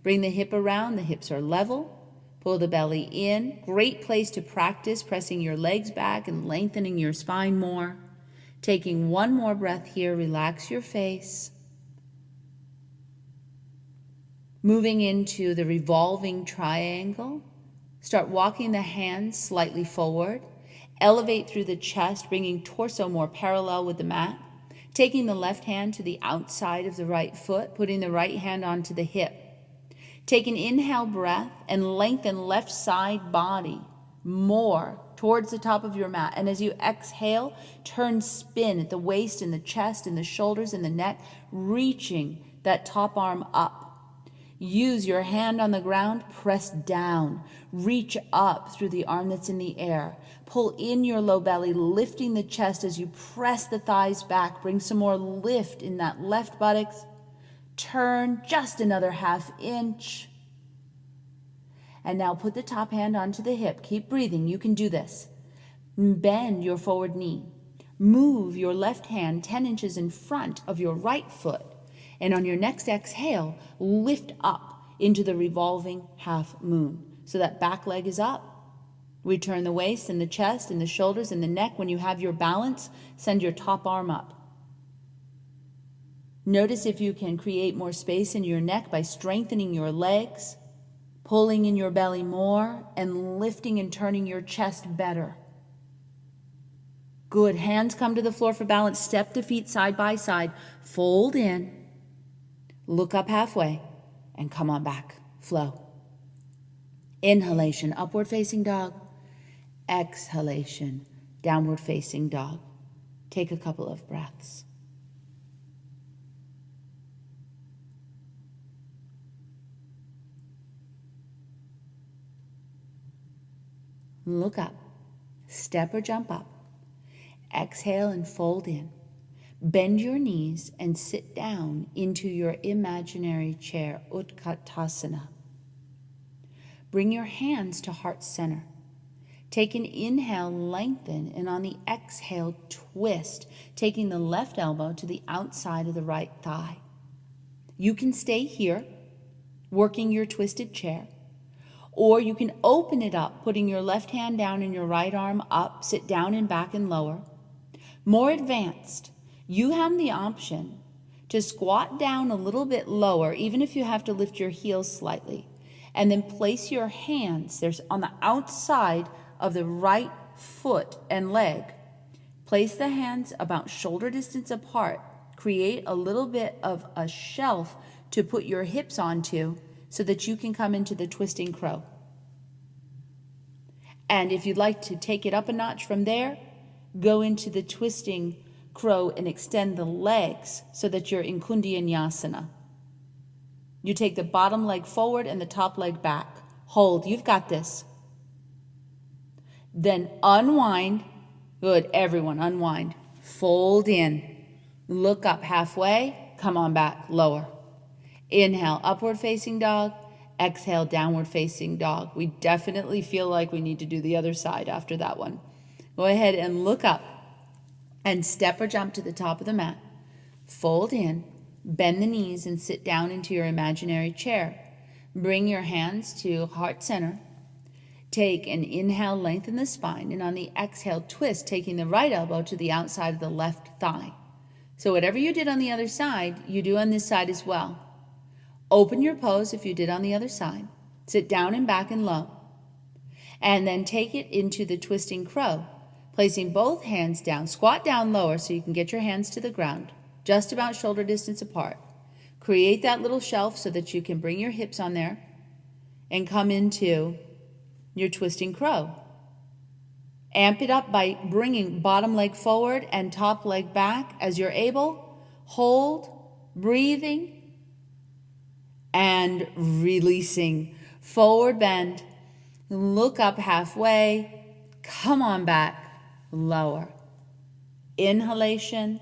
Bring the hip around, the hips are level. Pull the belly in. Great place to practice pressing your legs back and lengthening your spine more. Taking 1 more breath here, relax your face. Moving into the revolving triangle. Start walking the hands slightly forward. Elevate through the chest, bringing torso more parallel with the mat. Taking the left hand to the outside of the right foot, putting the right hand onto the hip. Take an inhale breath and lengthen left side body more towards the top of your mat. And as you exhale, turn spin at the waist and the chest and the shoulders and the neck, reaching that top arm up. Use your hand on the ground, press down, reach up through the arm that's in the air. Pull in your low belly, lifting the chest as you press the thighs back. Bring some more lift in that left buttocks. Turn just another half inch. And now put the top hand onto the hip. Keep breathing. You can do this. Bend your forward knee. Move your left hand 10 inches in front of your right foot. And on your next exhale, lift up into the revolving half moon. So that back leg is up. We turn the waist and the chest and the shoulders and the neck. When you have your balance, send your top arm up. Notice if you can create more space in your neck by strengthening your legs, pulling in your belly more, and lifting and turning your chest better. Good. Hands come to the floor for balance. Step the feet side by side. Fold in. Look up halfway and come on back. Flow. Inhalation, upward facing dog. Exhalation, downward facing dog. Take a couple of breaths. Look up, step or jump up. Exhale and fold in. Bend your knees and sit down into your imaginary chair, Utkatasana. Bring your hands to heart center. Take an inhale, lengthen, and on the exhale, twist, taking the left elbow to the outside of the right thigh. You can stay here, working your twisted chair, or you can open it up, putting your left hand down and your right arm up, sit down and back and lower. More advanced, you have the option to squat down a little bit lower, even if you have to lift your heels slightly, and then place your hands, there's on the outside of the right foot and leg. Place the hands about shoulder distance apart. Create a little bit of a shelf to put your hips onto so that you can come into the twisting crow. And if you'd like to take it up a notch from there, go into the twisting crow and extend the legs so that you're in Kundalini. You take the bottom leg forward and the top leg back. Hold, you've got this. Then unwind. Good, everyone, unwind. Fold in. Look up halfway. Come on back, lower. Inhale, upward facing dog. Exhale, downward facing dog. We definitely feel like we need to do the other side after that one. Go ahead and look up and step or jump to the top of the mat. Fold in, bend the knees and sit down into your imaginary chair. Bring your hands to heart center. Take an inhale, lengthen the spine, and on the exhale, twist, taking the right elbow to the outside of the left thigh. So whatever you did on the other side, you do on this side as well. Open your pose if you did on the other side. Sit down and back and low. And then take it into the twisting crow, placing both hands down. Squat down lower so you can get your hands to the ground, just about shoulder distance apart. Create that little shelf so that you can bring your hips on there and come into your twisting crow. Amp it up by bringing bottom leg forward and top leg back as you're able. Hold, breathing, and releasing. Forward bend, look up halfway, come on back, lower. Inhalation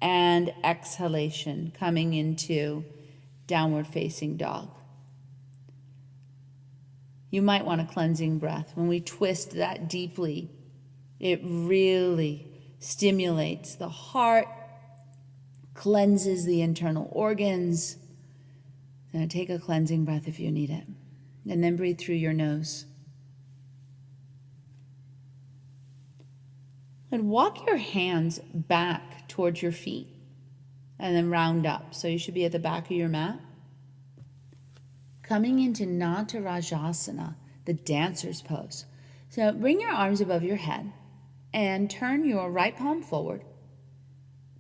and exhalation, coming into downward facing dog. You might want a cleansing breath. When we twist that deeply, it really stimulates the heart, cleanses the internal organs. And take a cleansing breath if you need it. And then breathe through your nose. And walk your hands back towards your feet and then round up. So you should be at the back of your mat. Coming into Natarajasana, the dancer's pose. So bring your arms above your head and turn your right palm forward.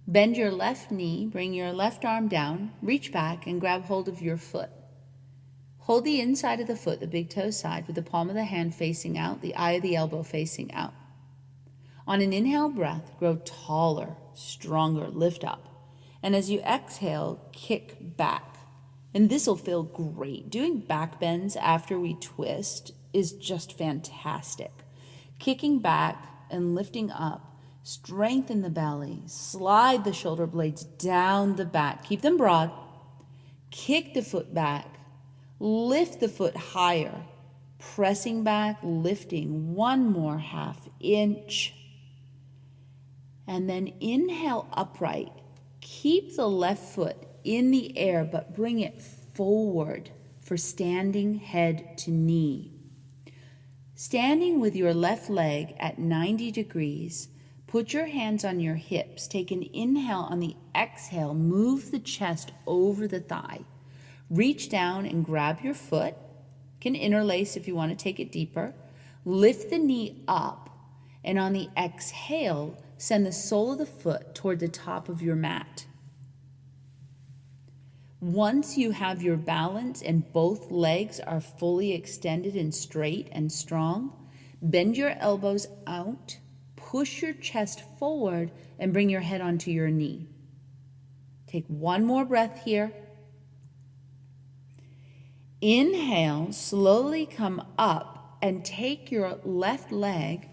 Bend your left knee, bring your left arm down, reach back and grab hold of your foot. Hold the inside of the foot, the big toe side, with the palm of the hand facing out, the eye of the elbow facing out. On an inhale breath, grow taller, stronger, lift up. And as you exhale, kick back. And this will feel great. Doing back bends after we twist is just fantastic. Kicking back and lifting up, strengthen the belly, slide the shoulder blades down the back. Keep them broad. Kick the foot back, lift the foot higher, pressing back, lifting one more half inch. And then inhale upright. Keep the left foot in the air, but bring it forward for standing head to knee. Standing with your left leg at 90 degrees, put your hands on your hips. Take an inhale. On the exhale, move the chest over the thigh. Reach down and grab your foot. You can interlace if you want to take it deeper. Lift the knee up, and on the exhale, send the sole of the foot toward the top of your mat. Once you have your balance and both legs are fully extended and straight and strong, bend your elbows out, push your chest forward, and bring your head onto your knee. Take one more breath here. Inhale, slowly come up and take your left leg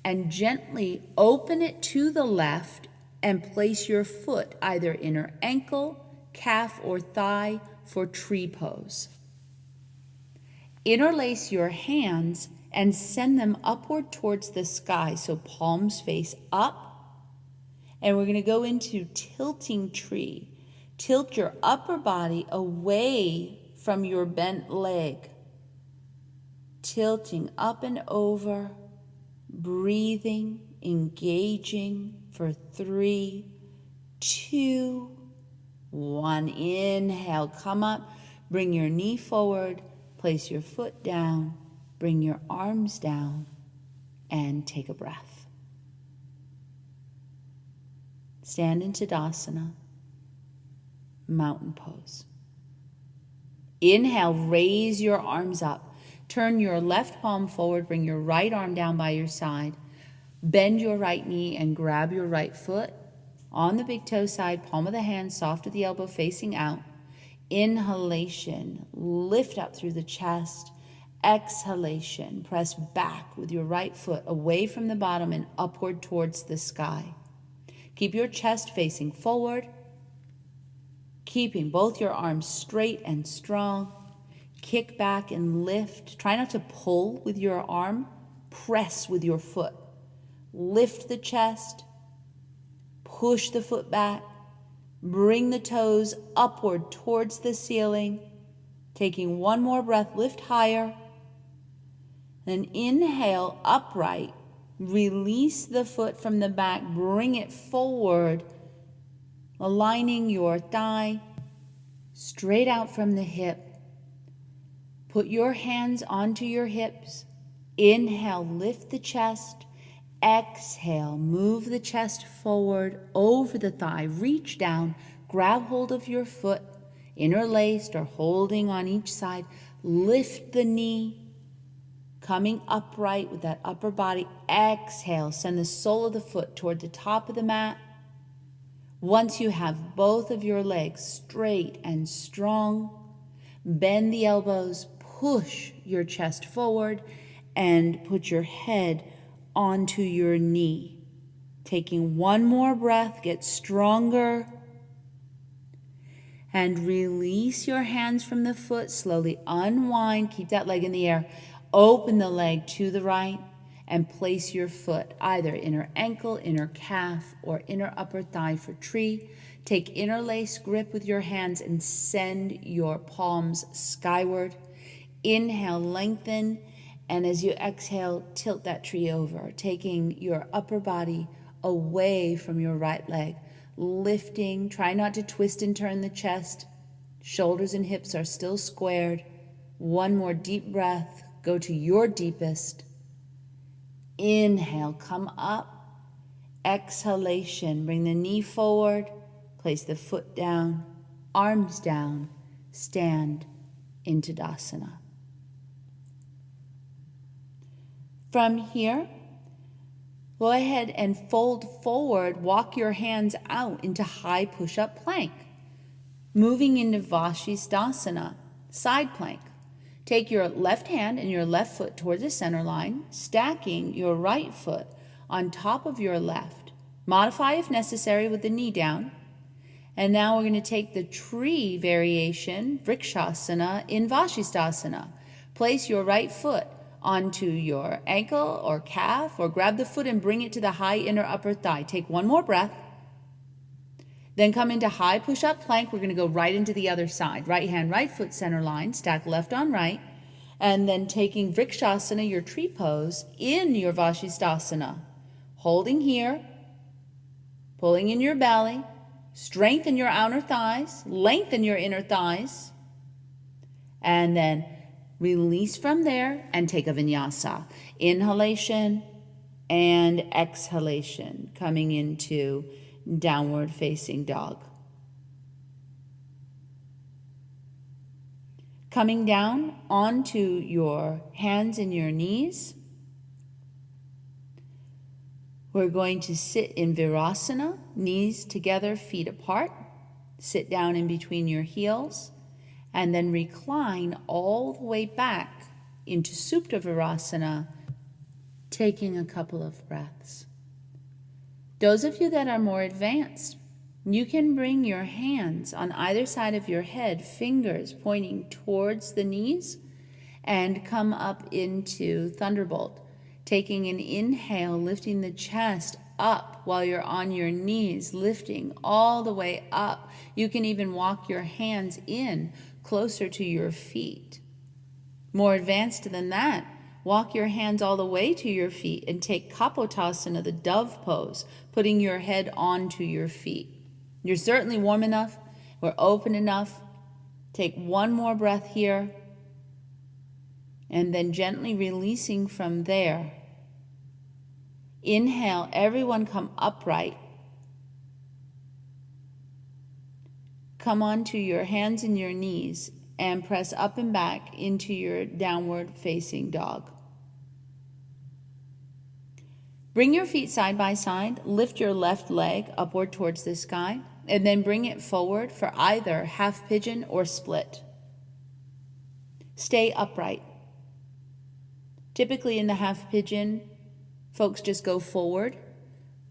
and gently open it to the left and place your foot either inner ankle, calf, or thigh for tree pose. Interlace your hands and send them upward towards the sky, so palms face up. And we're going to go into tilting tree. Tilt your upper body away from your bent leg. Tilting up and over, breathing, engaging for 3, 2, 1. Inhale, come up, bring your knee forward, place your foot down, bring your arms down, and take a breath. Stand in Tadasana, mountain pose. Inhale, raise your arms up. Turn your left palm forward, bring your right arm down by your side. Bend your right knee and grab your right foot. On the big toe side, palm of the hand, soft at the elbow, facing out. Inhalation, lift up through the chest. Exhalation, press back with your right foot away from the bottom and upward towards the sky. Keep your chest facing forward, keeping both your arms straight and strong. Kick back and lift. Try not to pull with your arm. Press with your foot. Lift the chest. Push the foot back. Bring the toes upward towards the ceiling. Taking one more breath, lift higher. Then inhale, upright. Release the foot from the back. Bring it forward, aligning your thigh straight out from the hip. Put your hands onto your hips. Inhale, lift the chest. Exhale, move the chest forward over the thigh. Reach down, grab hold of your foot, interlaced or holding on each side. Lift the knee, coming upright with that upper body. Exhale, send the sole of the foot toward the top of the mat. Once you have both of your legs straight and strong, bend the elbows, push your chest forward, and put your head onto your knee. Taking one more breath, get stronger, and release your hands from the foot. Slowly unwind, keep that leg in the air. Open the leg to the right and place your foot either inner ankle, inner calf, or inner upper thigh for tree. Take interlace grip with your hands and send your palms skyward. Inhale, lengthen, and as you exhale, tilt that tree over, taking your upper body away from your right leg. Lifting, try not to twist and turn the chest. Shoulders and hips are still squared. One more deep breath, go to your deepest. Inhale, come up. Exhalation, bring the knee forward, place the foot down, arms down, stand in Tadasana. From here, go ahead and fold forward, walk your hands out into high push-up plank. Moving into Vashisthasana, side plank. Take your left hand and your left foot toward the center line, stacking your right foot on top of your left. Modify if necessary with the knee down. And now we're going to take the tree variation, Vrikshasana, in Vashisthasana. Place your right foot onto your ankle or calf, or grab the foot and bring it to the high inner upper thigh. Take one more breath. Then come into high push-up plank. We're going to go right into the other side. Right hand, right foot, center line, stack left on right. And then taking Vrikshasana, your tree pose, in your Vashisthasana. Holding here, pulling in your belly, strengthen your outer thighs, lengthen your inner thighs, and then release from there and take a vinyasa. Inhalation and exhalation, coming into downward facing dog. Coming down onto your hands and your knees, we're going to sit in Virasana, knees together, feet apart. Sit down in between your heels, and then recline all the way back into Supta Virasana, taking a couple of breaths. Those of you that are more advanced, you can bring your hands on either side of your head, fingers pointing towards the knees, and come up into Thunderbolt. Taking an inhale, lifting the chest up while you're on your knees, lifting all the way up. You can even walk your hands in closer to your feet. More advanced than that, walk your hands all the way to your feet and take Kapotasana, the dove pose, putting your head onto your feet. You're certainly warm enough. We're open enough. Take one more breath here, and then gently releasing from there. Inhale, everyone come upright. Come onto your hands and your knees and press up and back into your downward facing dog. Bring your feet side by side, lift your left leg upward towards the sky, and then bring it forward for either half pigeon or split. Stay upright. Typically in the half pigeon, folks just go forward,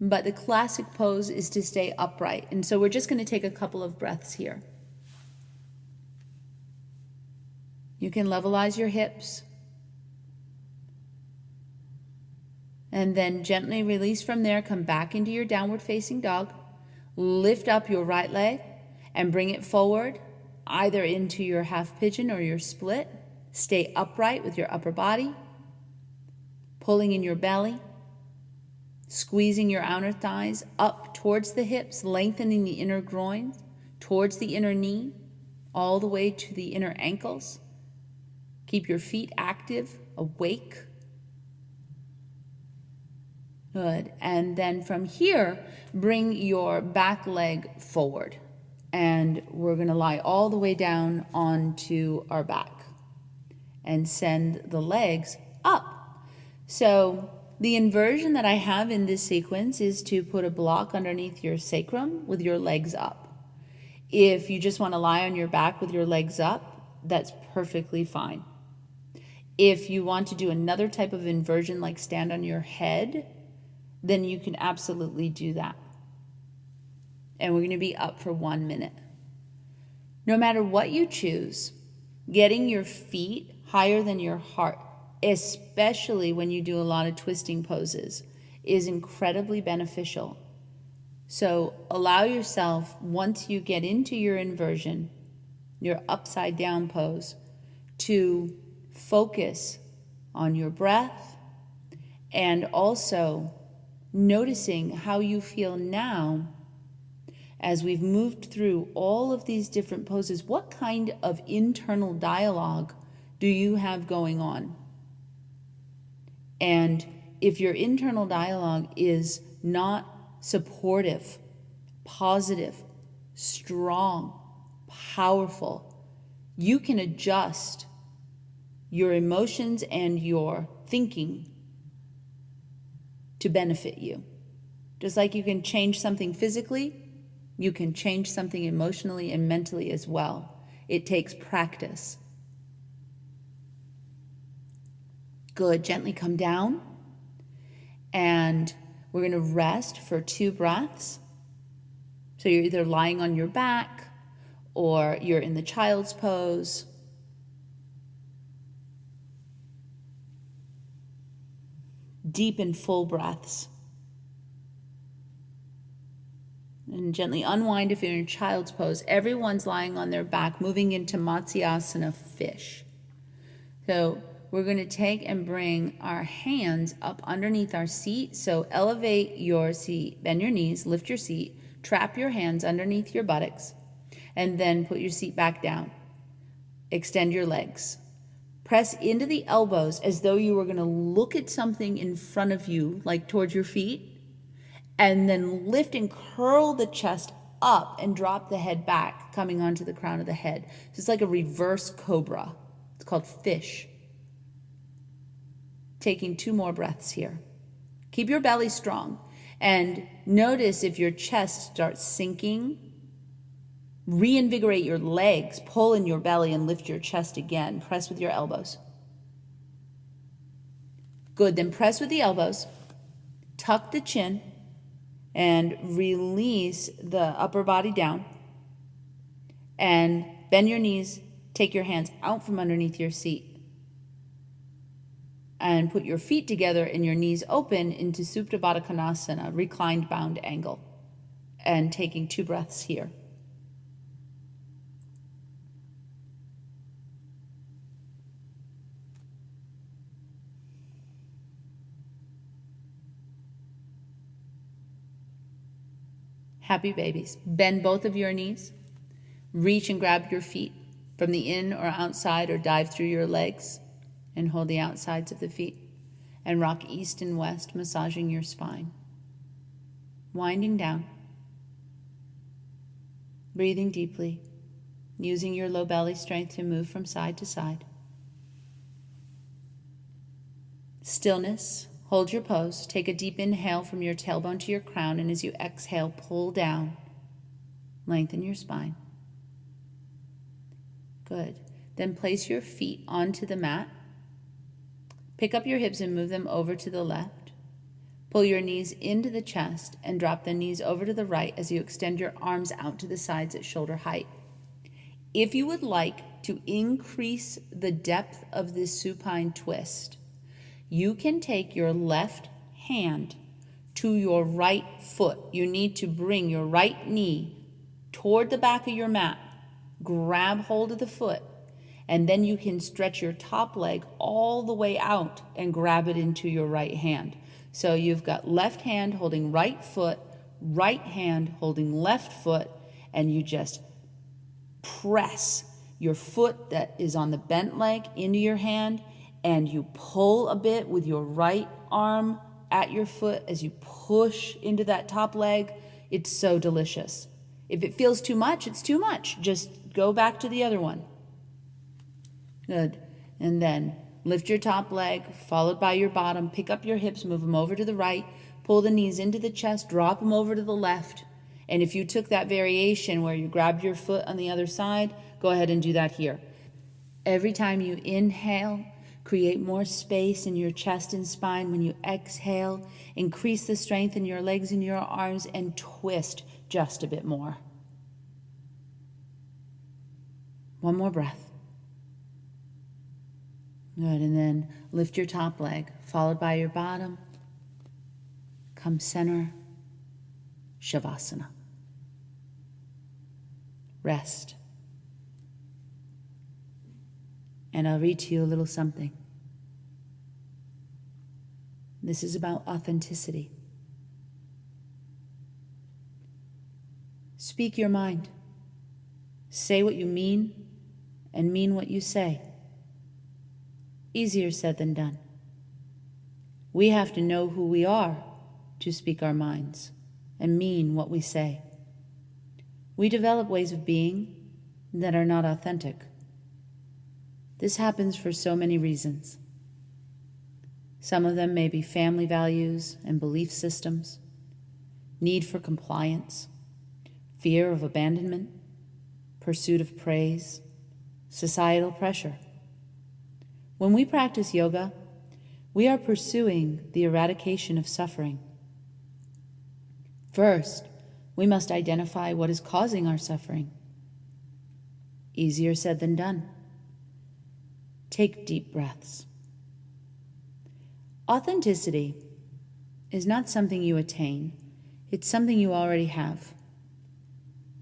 but the classic pose is to stay upright. And so we're just going to take a couple of breaths here. You can levelize your hips, and then gently release from there. Come back into your downward facing dog. Lift up your right leg and bring it forward, either into your half pigeon or your split. Stay upright with your upper body, pulling in your belly, squeezing your outer thighs up towards the hips, lengthening the inner groin, towards the inner knee, all the way to the inner ankles. Keep your feet active, awake. Good. And then from here, bring your back leg forward. And we're going to lie all the way down onto our back and send the legs up. So the inversion that I have in this sequence is to put a block underneath your sacrum with your legs up. If you just want to lie on your back with your legs up, that's perfectly fine. If you want to do another type of inversion, like stand on your head, then you can absolutely do that. And we're going to be up for 1 minute. No matter what you choose, getting your feet higher than your heart, especially when you do a lot of twisting poses, is incredibly beneficial. So allow yourself, once you get into your inversion, your upside down pose, to focus on your breath and also noticing how you feel now as we've moved through all of these different poses. What kind of internal dialogue do you have going on? And if your internal dialogue is not supportive, positive, strong, powerful, you can adjust your emotions and your thinking to benefit you. Just like you can change something physically, you can change something emotionally and mentally as well. It takes practice. Good. Gently come down. And we're going to rest for 2 breaths. So you're either lying on your back or you're in the child's pose. Deep and full breaths. And gently unwind if you're in child's pose. Everyone's lying on their back, moving into Matsyasana, fish. So we're going to take and bring our hands up underneath our seat. So elevate your seat, bend your knees, lift your seat, trap your hands underneath your buttocks, and then put your seat back down. Extend your legs. Press into the elbows as though you were going to look at something in front of you, like towards your feet, and then lift and curl the chest up and drop the head back, coming onto the crown of the head. So it's like a reverse cobra. It's called fish. Taking 2 more breaths here. Keep your belly strong. And notice if your chest starts sinking, reinvigorate your legs, pull in your belly and lift your chest again. Press with your elbows. Good, then press with the elbows, tuck the chin, and release the upper body down. And bend your knees, take your hands out from underneath your seat. And put your feet together and your knees open into Supta Baddha Konasana, reclined bound angle. And taking 2 breaths here. Happy babies. Bend both of your knees. Reach and grab your feet from the in or outside, or dive through your legs and hold the outsides of the feet. And rock east and west, massaging your spine. Winding down. Breathing deeply, using your low belly strength to move from side to side. Stillness. Hold your pose. Take a deep inhale from your tailbone to your crown, and as you exhale, pull down. Lengthen your spine. Good. Then place your feet onto the mat. Pick up your hips and move them over to the left. Pull your knees into the chest and drop the knees over to the right as you extend your arms out to the sides at shoulder height. If you would like to increase the depth of this supine twist, you can take your left hand to your right foot. You need to bring your right knee toward the back of your mat. Grab hold of the foot, and then you can stretch your top leg all the way out and grab it into your right hand. So you've got left hand holding right foot, right hand holding left foot, and you just press your foot that is on the bent leg into your hand, and you pull a bit with your right arm at your foot as you push into that top leg. It's so delicious. If it feels too much, it's too much. Just go back to the other one. Good. And then lift your top leg, followed by your bottom. Pick up your hips, move them over to the right. Pull the knees into the chest, drop them over to the left. And if you took that variation where you grabbed your foot on the other side, go ahead and do that here. Every time you inhale, create more space in your chest and spine. When you exhale, increase the strength in your legs and your arms and twist just a bit more. One more breath. Good, and then lift your top leg, followed by your bottom. Come center, Shavasana. Rest. And I'll read to you a little something. This is about authenticity. Speak your mind. Say what you mean and mean what you say. Easier said than done. We have to know who we are to speak our minds and mean what we say. We develop ways of being that are not authentic. This happens for so many reasons. Some of them may be family values and belief systems, need for compliance, fear of abandonment, pursuit of praise, societal pressure. When we practice yoga, we are pursuing the eradication of suffering. First, we must identify what is causing our suffering. Easier said than done. Take deep breaths. Authenticity is not something you attain. It's something you already have.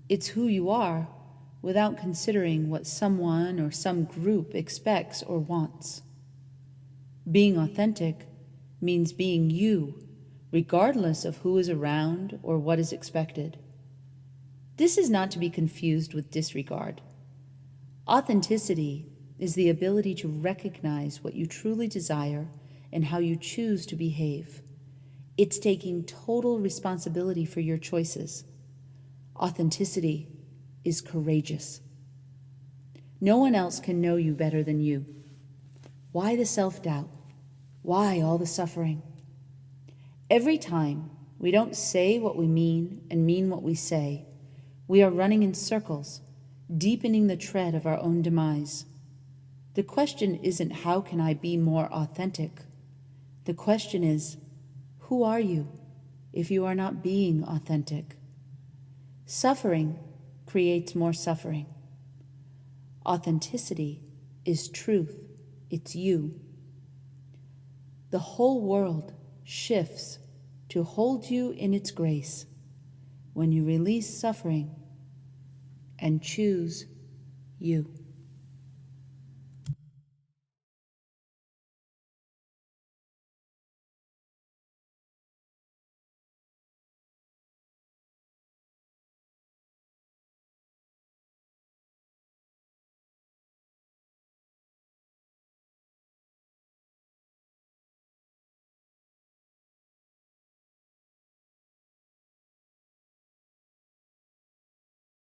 It's who you are without considering what someone or some group expects or wants. Being authentic means being you, regardless of who is around or what is expected. This is not to be confused with disregard. Authenticity is the ability to recognize what you truly desire and how you choose to behave. It's taking total responsibility for your choices. Authenticity is courageous. No one else can know you better than you. Why the self-doubt? Why all the suffering? Every time we don't say what we mean and mean what we say, we are running in circles, deepening the tread of our own demise. The question isn't how can I be more authentic? The question is, who are you if you are not being authentic? Suffering creates more suffering. Authenticity is truth. It's you. The whole world shifts to hold you in its grace when you release suffering and choose you.